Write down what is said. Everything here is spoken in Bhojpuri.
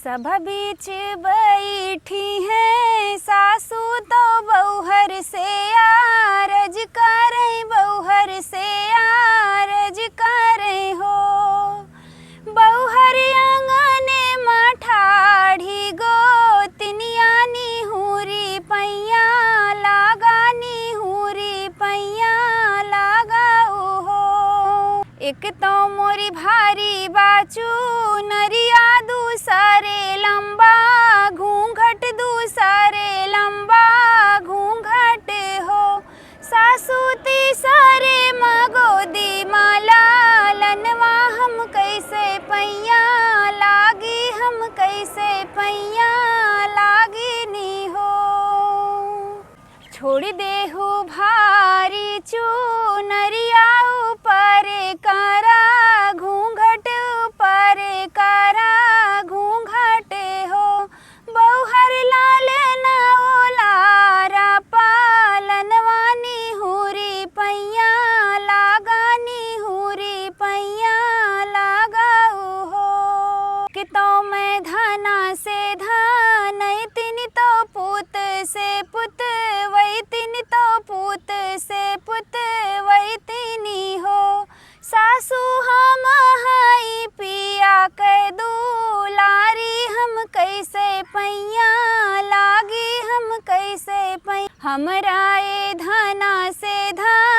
सब बीच बैठी हैं सासू तो बौहर से आरज करें, बौहर से आरज करें हो। बौहर आंगने मठाढ़ी गोतनिया निहुरी पैया लगानी हुरी पैया लगाऊ हो। एक तो मोरी भारी बाचू नरिया दूसरे लंबा घूंघट दूसरे लंबा घूंघट हो। सासू तीसरे मगोदी माला लनवा हम कैसे पैया लागी, हम कैसे पैया लागी नी हो। छोड़ देहु भारी चूनरिया ऊपर करा घूंघट ऊपर करा घूंघट हो। बौहर लाल ना ओलारा पालनवानी हुरी पैया लगानी हुरी पैया लगाऊ हो। कि तो मैं धना से धन तिन तो पुत से पुत वही तिन तो पुत से पुत वही तिनी हो। सासू हम हाई पिया के दुलारी हम कैसे पैया लागी, हम कैसे पैया। हमरा ए धना से धन